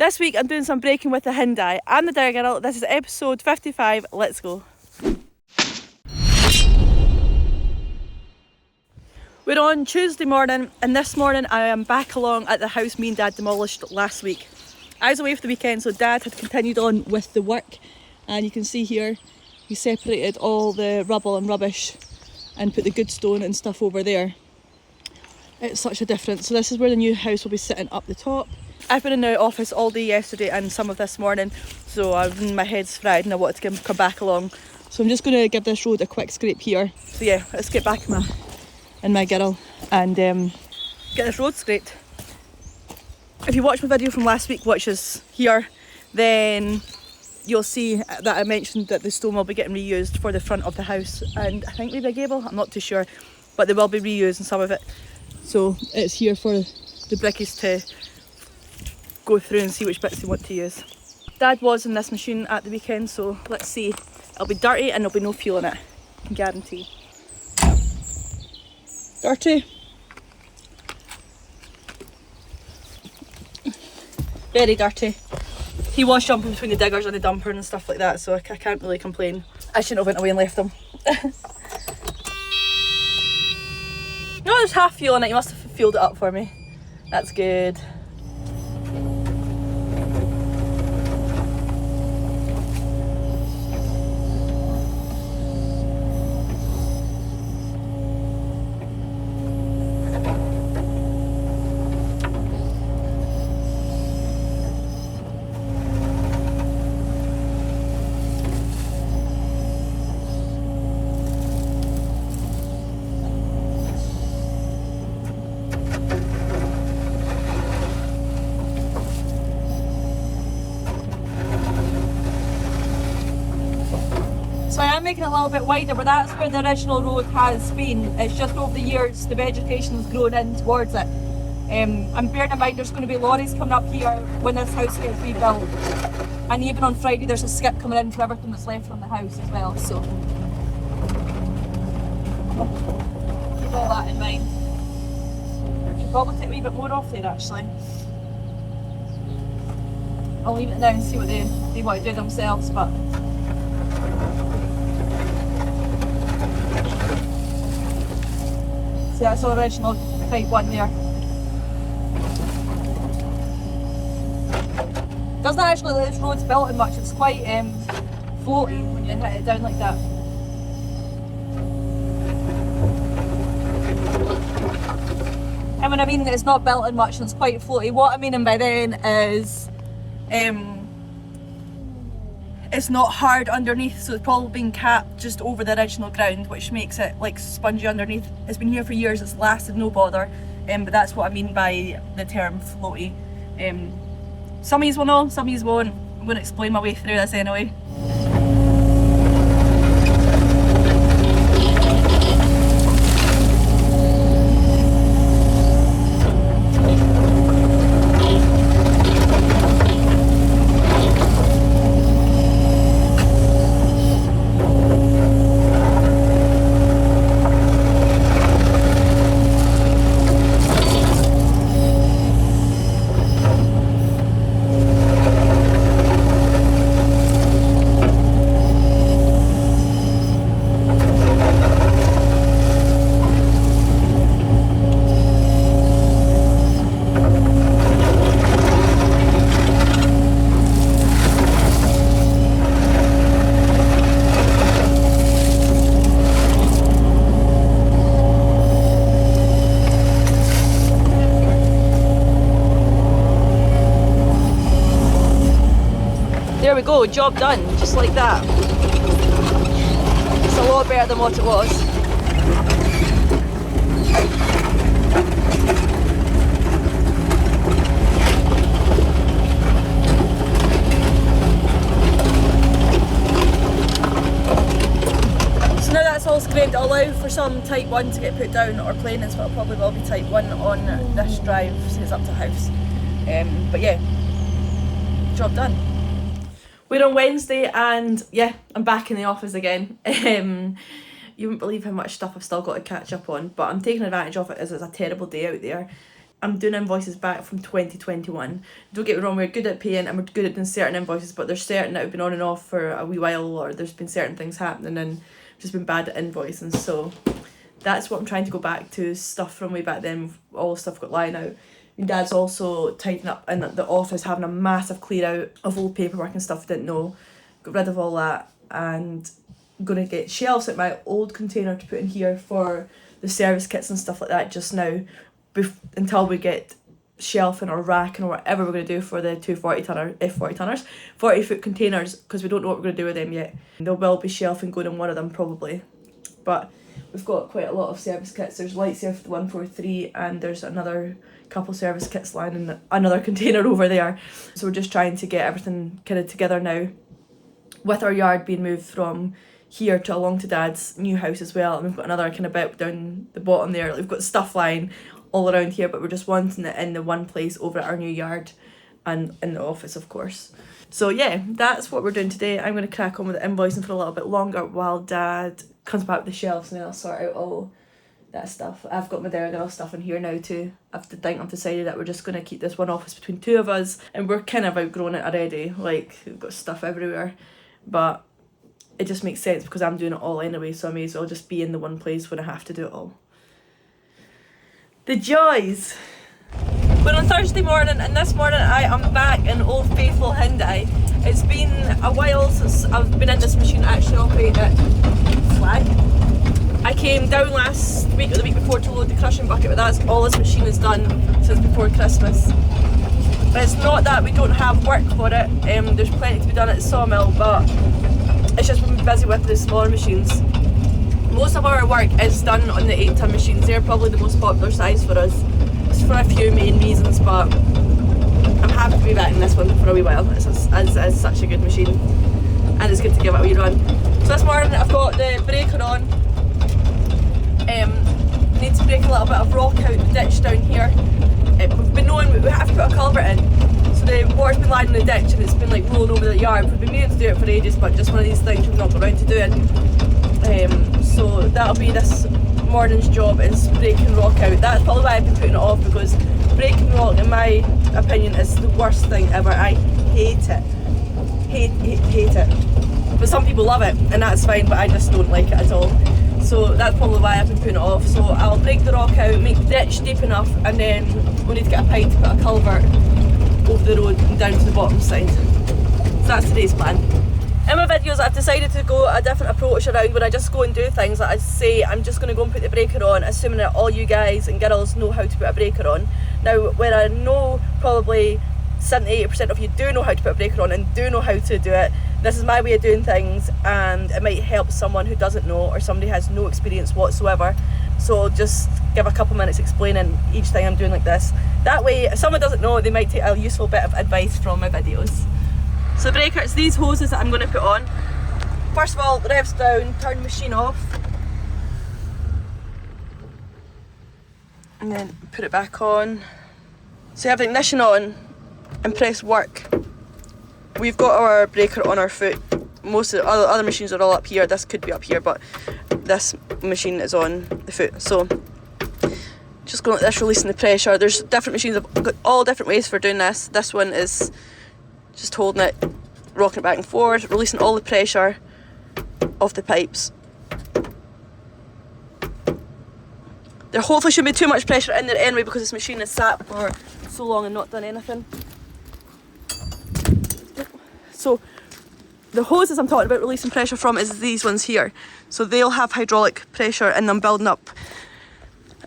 This week I'm doing some braking with the Hyundai. I'm the Digger Girl. This is episode 55. Let's go. We're on Tuesday morning, and this morning I am back along at the house me and Dad demolished last week. I was away for the weekend, so Dad had continued on with the work, and you can see here he separated all the rubble and rubbish and put the good stone and stuff over there. It's such a difference. So this is where the new house will be sitting up the top. I've been in the office all day yesterday and some of this morning, so my head's fried and I wanted to come back along. So I'm just going to give this road a quick scrape here. So yeah, let's get back in my girl and get this road scraped. If you watch my video from last week, which is here, then you'll see that I mentioned that the stone will be getting reused for the front of the house, and I think maybe a gable, I'm not too sure, but they will be reusing some of it. So it's here for the brickies to go through and see which bits they want to use. Dad was in this machine at the weekend, so let's see. It'll be dirty and there'll be no fuel in it, I can guarantee. Dirty. Very dirty. He was jumping between the diggers and the dumper and stuff like that, so I can't really complain. I shouldn't have went away and left them. No, there's half fuel in it. You must have fueled it up for me. That's good. So I am making it a little bit wider, but that's where the original road has been. It's just over the years the vegetation has grown in towards it. And bearing in mind there's going to be lorries coming up here when this house gets rebuilt. And even on Friday there's a skip coming in for everything that's left from the house as well, so keep all that in mind. I should probably take a wee bit more off there actually. I'll leave it now and see what they want to do themselves, but see, that's the original type 1 there. Doesn't actually look like this road's built in much, it's quite floaty when you hit it down like that. And when I mean that it's not built in much and it's quite floaty, what I'm meaning by then is it's not hard underneath, so it's probably been capped just over the original ground, which makes it like spongy underneath. It's been here for years, it's lasted no bother, but that's what I mean by the term floaty. Some of you will know, some of you won't. I'm going to explain my way through this anyway. There we go, job done, just like that. It's a lot better than what it was. So now that's all scraped, it'll allow for some type 1 to get put down, or planings, but it probably will be type 1 on this drive, so it's up to house. But yeah, job done. We're on Wednesday and yeah, I'm back in the office again. You wouldn't believe how much stuff I've still got to catch up on, but I'm taking advantage of it as it's a terrible day out there. I'm doing invoices back from 2021. Don't get me wrong, we're good at paying and we're good at doing certain invoices, but there's certain that have been on and off for a wee while, or there's been certain things happening and just been bad at invoicing. So that's what I'm trying to go back to, stuff from way back then, all the stuff got lying out. My dad's also tidying up in the office, having a massive clear out of old paperwork and stuff I didn't know. Got rid of all that, and I'm going to get shelves at my old container to put in here for the service kits and stuff like that just now, until we get shelving or racking or whatever we're going to do for the two 40 tonners, 40 foot containers, because we don't know what we're going to do with them yet. There will be shelving going in one of them probably, but we've got quite a lot of service kits. There's lights there for the 143, and there's another couple service kits lying in another container over there. So we're just trying to get everything kind of together now, with our yard being moved from here to along to Dad's new house as well. And we've got another kind of bit down the bottom there. We've got stuff lying all around here, but we're just wanting it in the one place over at our new yard and in the office, of course. So yeah, that's what we're doing today. I'm going to crack on with the invoicing for a little bit longer while Dad comes back with the shelves, and then I'll sort out all that stuff. I've got my diagonal stuff in here now too. I've decided that we're just going to keep this one office between two of us, and we're kind of outgrown it already. Like, we've got stuff everywhere, but it just makes sense because I'm doing it all anyway, so I may as well just be in the one place when I have to do it all. The joys! We're on Thursday morning, and this morning I am back in Old Faithful Hyundai. It's been a while since I've been in this machine actually operating it. Flag. I came down last week or the week before to load the crushing bucket, but that's all this machine has done since before Christmas. It's not that we don't have work for it, there's plenty to be done at the sawmill, but it's just we've been busy with the smaller machines. Most of our work is done on the 8-ton machines. They're probably the most popular size for us. It's for a few main reasons, but I'm happy to be back in this one for a wee while. It's such a good machine, and it's good to give it a wee run. So this morning I've got the breaker on. Need to break a little bit of rock out the ditch down here. We've been knowing we have to put a culvert in, so the water's been lying in the ditch and it's been like rolling over the yard. We've been meaning to do it for ages, but just one of these things we've not got around to doing. So that'll be this morning's job, is breaking rock out. That's probably why I've been putting it off, because breaking rock, in my opinion, is the worst thing ever. I hate it. Hate it. But some people love it, and that's fine, but I just don't like it at all. So that's probably why I've been putting it off. So I'll break the rock out, make the ditch deep enough, and then we'll need to get a pipe to put a culvert over the road and down to the bottom side. So that's today's plan. In my videos I've decided to go a different approach around when I just go and do things. Like I say, I'm just going to go and put the breaker on, assuming that all you guys and girls know how to put a breaker on. Now, where I know probably 70-80% of you do know how to put a breaker on and do know how to do it, this is my way of doing things, and it might help someone who doesn't know, or somebody has no experience whatsoever. So I'll just give a couple minutes explaining each thing I'm doing like this. That way, if someone doesn't know, they might take a useful bit of advice from my videos. So the breaker, it's these hoses that I'm going to put on. First of all, the rev's down, turn the machine off, and then put it back on. So you have the ignition on and press work. We've got our breaker on our foot. Most of the other machines are all up here. This could be up here, but this machine is on the foot. So just going like this, releasing the pressure. There's different machines, I've got all different ways for doing this. This one is just holding it, rocking it back and forward, releasing all the pressure off the pipes. There hopefully shouldn't be too much pressure in there anyway, because this machine has sat for so long and not done anything. So the hoses I'm talking about releasing pressure from is these ones here. So they'll have hydraulic pressure in them building up.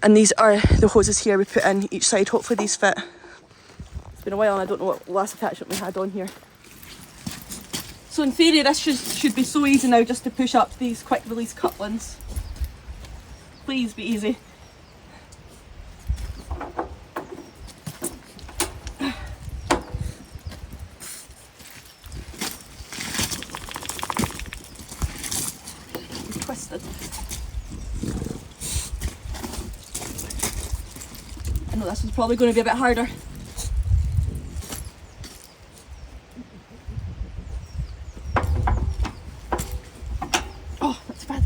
And these are the hoses here we put in each side. Hopefully these fit. It's been a while and I don't know what last attachment we had on here. So in theory this should be so easy now, just to push up these quick release couplings. Please be easy. Twisted. I know this was probably going to be a bit harder. Oh, that's bad.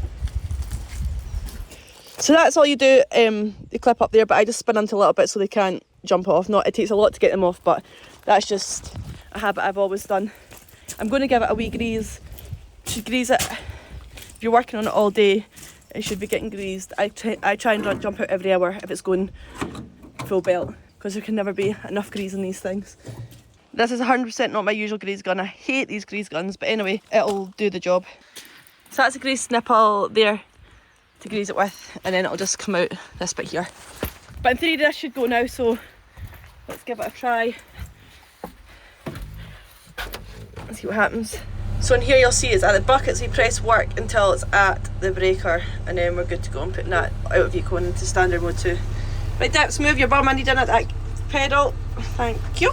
So that's all you do. They clip up there, but I just spin them to a little bit so they can't jump off. It takes a lot to get them off, but that's just a habit I've always done. I'm going to give it a wee grease. Should grease it. If you're working on it all day, it should be getting greased. I try and jump out every hour if it's going full belt, because there can never be enough grease in these things. This is 100% not my usual grease gun. I hate these grease guns, but anyway, it'll do the job. So that's a grease nipple there to grease it with, and then it'll just come out this bit here. But in theory this should go now, so let's give it a try. Let's see what happens. So in here you'll see it's at the buckets, you press work until it's at the breaker, and then we're good to go. I'm putting that out of eco into standard mode too. Right, Dips, move your bum, I need in at that pedal. Thank you.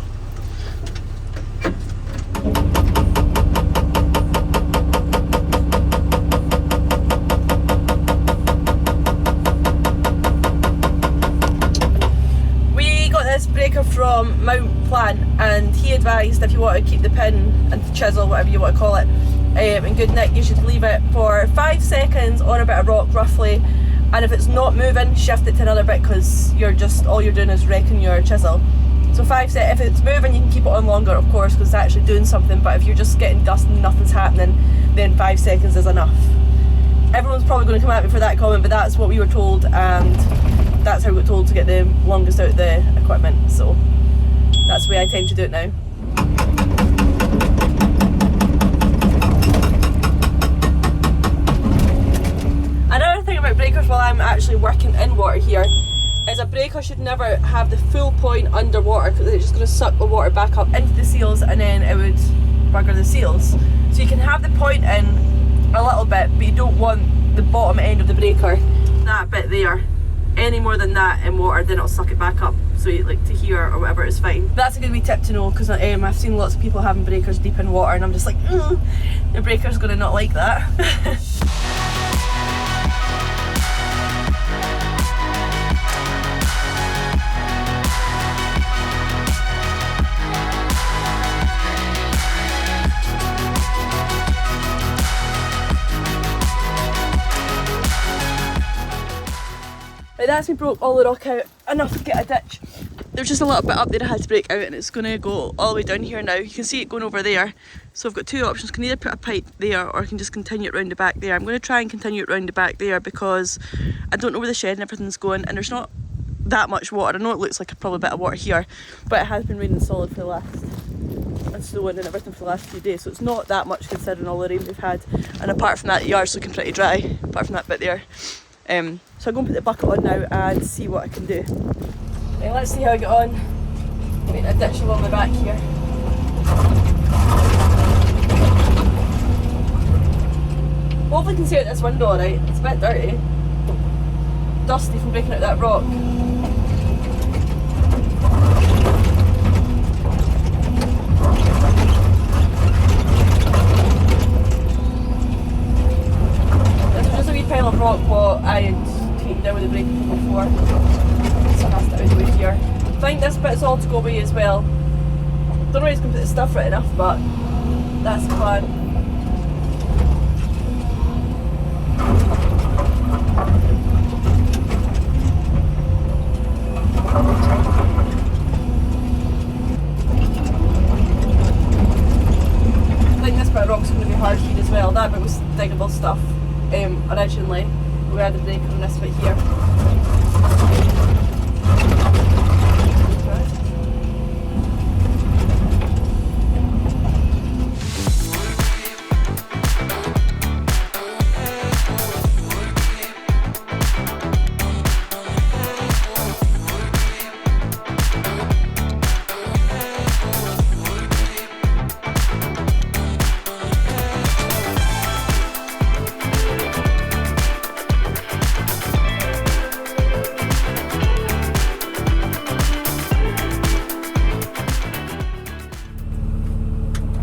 We got this breaker from Mount Plan, and he advised if you want to keep the pin and the chisel, whatever you want to call it, in good nick, you should leave it for 5 seconds on a bit of rock roughly, and if it's not moving, shift it to another bit, because all you're doing is wrecking your chisel. So 5 seconds, if it's moving you can keep it on longer of course, because it's actually doing something, but if you're just getting dust and nothing's happening, then 5 seconds is enough. Everyone's probably going to come at me for that comment, but that's what we were told, and that's how we got told to get the longest out of the equipment, so that's the way I tend to do it now. Another thing about breakers while I'm actually working in water here is a breaker should never have the full point underwater, because it's just going to suck the water back up into the seals and then it would bugger the seals. So you can have the point in a little bit, but you don't want the bottom end of the breaker, that bit there, any more than that in water, then it'll suck it back up. So you, like to here or whatever is fine. That's a good wee tip to know, because I've seen lots of people having breakers deep in water and I'm just like, the breaker's going to not like that. Right, that's me broke all the rock out enough to get a ditch. There's just a little bit up there I had to break out, and it's going to go all the way down here now. You can see it going over there. So I've got two options. I can either put a pipe there or I can just continue it round the back there. I'm going to try and continue it round the back there because I don't know where the shed and everything's going, and there's not that much water. I know it looks like probably a bit of water here, but it has been raining solid for the last, and snowing and everything for the last few days, so it's not that much considering all the rain we've had. And apart from that, the yard's looking pretty dry, apart from that bit there. So I'm going to put the bucket on now and see what I can do. Okay, let's see how I get on. Make a ditch along the back here. Hopefully you can see out this window alright. It's a bit dirty. Dusty from breaking out that rock. This was just a wee pile of rock what I had taken down with the breaker from before. So I cast it out of the way here. I think this bit's all to go away as well. Don't know where he's going to put the stuff right enough, but that's the plan. I think this bit of rock's going to be hard to feed as well. That bit was diggable stuff originally. We had the break on this bit here.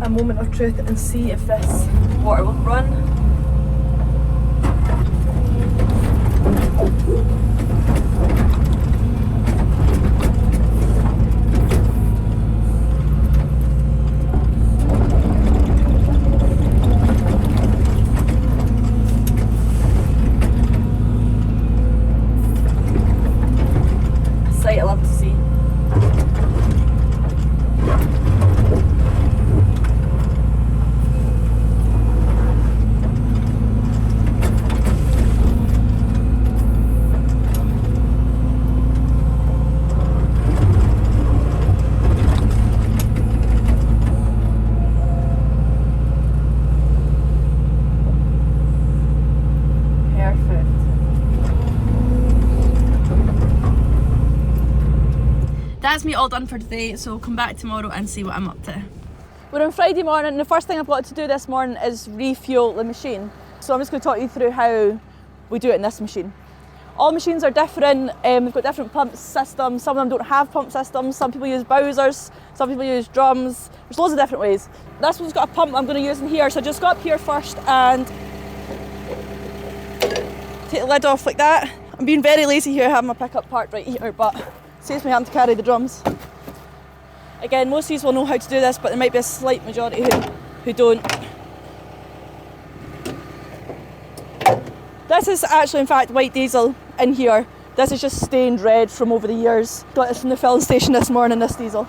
A moment of truth and see if this water will run. A sight I love to see. that's me all done for today, so come back tomorrow and see what I'm up to. We're on Friday morning, and the first thing I've got to do this morning is refuel the machine. So I'm just going to talk you through how we do it in this machine. All machines are different, we've got different pump systems. Some of them don't have pump systems, some people use bowsers, some people use drums. There's loads of different ways. This one's got a pump I'm going to use in here, so just go up here first and take the lid off like that. I'm being very lazy here, having my pickup parked right here, but it saves me having to carry the drums. Again, most of these will know how to do this, but there might be a slight majority who don't. This is actually, in fact, white diesel in here. This is just stained red from over the years. Got this from the filling station this morning, this diesel.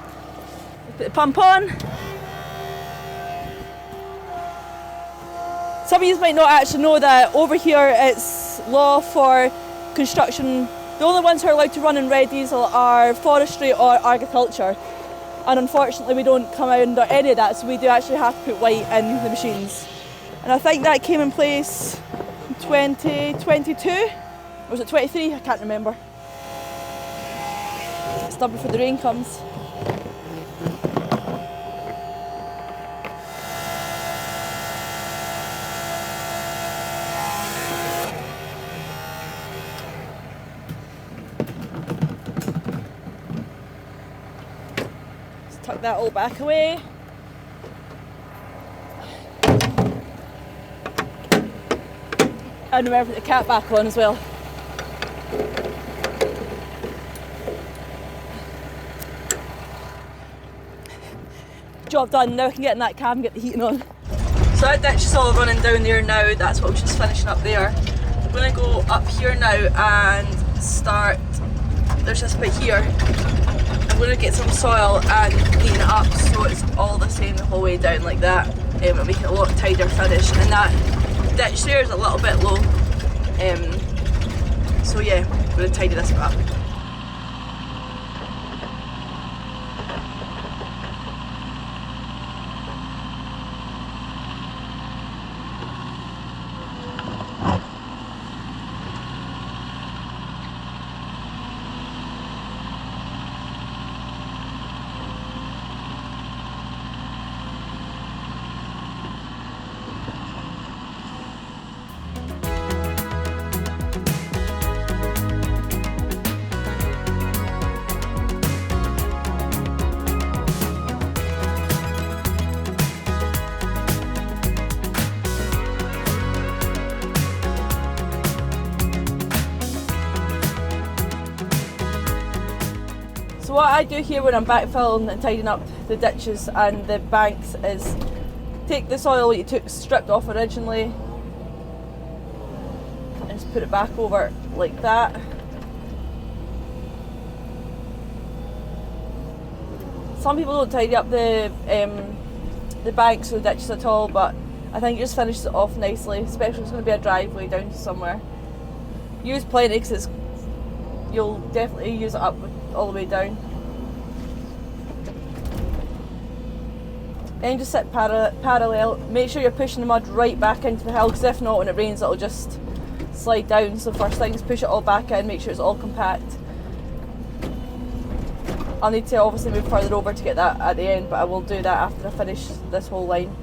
Put the pump on. Some of you might not actually know that over here it's law for construction. The only ones who are allowed to run in red diesel are forestry or agriculture. And unfortunately we don't come under any of that, so we do actually have to put white in the machines. And I think that came in place 2022, or was it 23? I can't remember. It's done before the rain comes. Let's tuck that all back away. And remember to put the cap back on as well. Job done, now I can get in that cab and get the heating on. So that ditch is all running down there now, that's what we're just finishing up there. I'm going to go up here now and start, there's this bit here. I'm going to get some soil and clean it up so it's all the same the whole way down like that. It'll make it a lot tidier finish, and that ditch there is a little bit low, so yeah, I'm going to tidy this up. So what I do here when I'm backfilling and tidying up the ditches and the banks is take the soil you stripped off originally and just put it back over like that. Some people don't tidy up the banks or the ditches at all, but I think it just finishes it off nicely, especially if it's going to be a driveway down to somewhere. Use plenty because you'll definitely use it up all the way down. And just sit parallel. Make sure you're pushing the mud right back into the hill, because if not, when it rains it'll just slide down. So first thing is push it all back in, make sure it's all compact. I'll need to obviously move further over to get that at the end, but I will do that after I finish this whole line.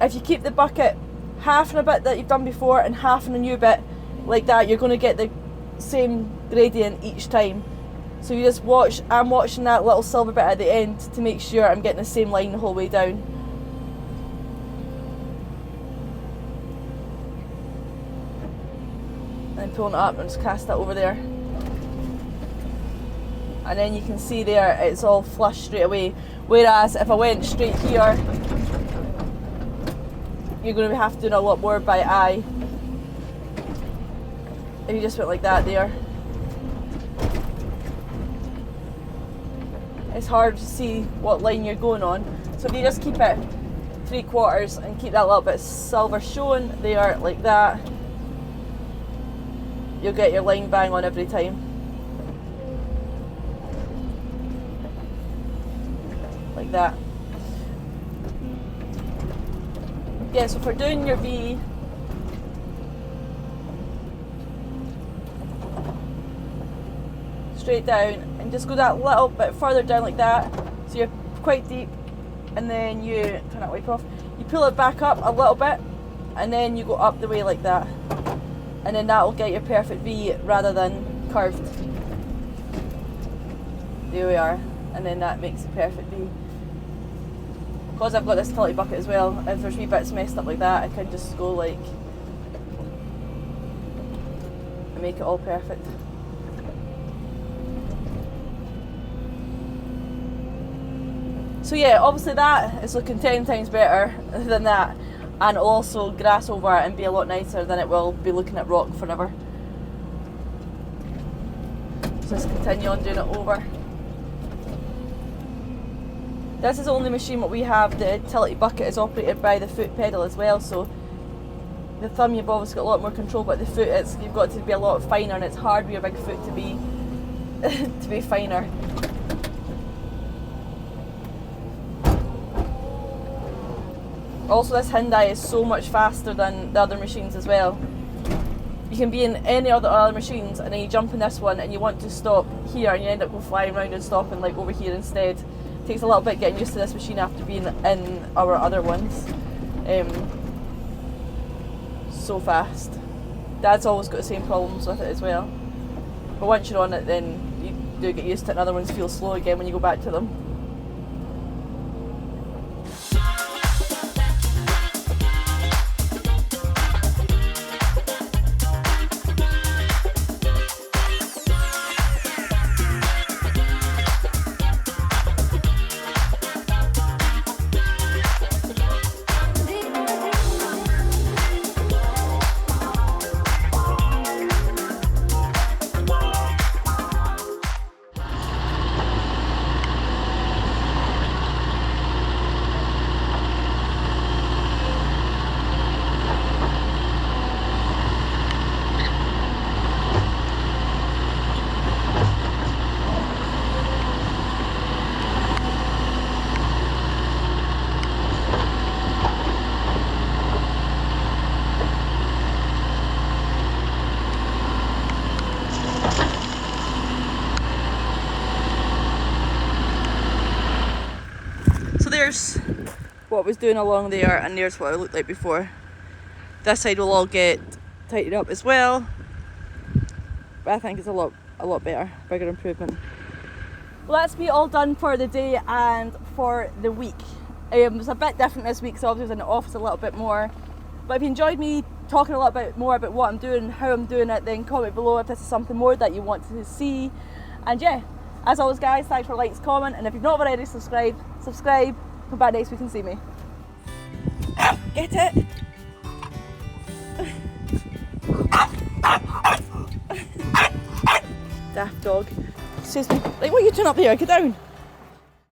If you keep the bucket half in a bit that you've done before and half in a new bit like that, you're going to get the same gradient each time. So you just watch, I'm watching that little silver bit at the end to make sure I'm getting the same line the whole way down. And then pulling it up and just cast that over there. And then you can see there it's all flush straight away. Whereas if I went straight here, you're going to have to do a lot more by eye. If you just went like that there. It's hard to see what line you're going on. So if you just keep it 3/4 and keep that little bit of silver showing there like that, you'll get your line bang on every time. Like that. Yeah, so for doing your V, straight down, and just go that little bit further down like that, so you're quite deep, and then you turn that wipe off, you pull it back up a little bit, and then you go up the way like that, and then that will get your perfect V rather than curved. There we are, and then that makes a perfect V. Because I've got this utility bucket as well, if there's wee bits messed up like that, I can just go like and make it all perfect. So yeah, obviously that is looking 10 times better than that, and it'll also grass over it and be a lot nicer than it will be looking at rock forever. So let's continue on doing it over. This is the only machine that we have. The utility bucket is operated by the foot pedal as well, so the thumb you've obviously got a lot more control, but the foot you've got to be a lot finer, and it's hard with your big foot to be to be finer. Also, this Hyundai is so much faster than the other machines as well. You can be in any other machines, and then you jump in this one and you want to stop here, and you end up going flying around and stopping like over here instead. It takes a little bit getting used to this machine after being in our other ones. So fast. Dad's always got the same problems with it as well. But once you're on it, then you do get used to it, and other ones feel slow again when you go back to them. There's what I was doing along there, and there's what it looked like before. This side will all get tidied up as well, but I think it's a lot better, bigger improvement. Well, that's me all done for the day and for the week. It was a bit different this week, so obviously I was in the office a little bit more. But if you enjoyed me talking a little bit more about what I'm doing and how I'm doing it, then comment below if this is something more that you want to see. And yeah, as always guys, thanks for likes, comment, and if you've not already, subscribe. Come back next week and see me. Get it? Daft dog. Excuse me. Like, what are you doing up there? Get down.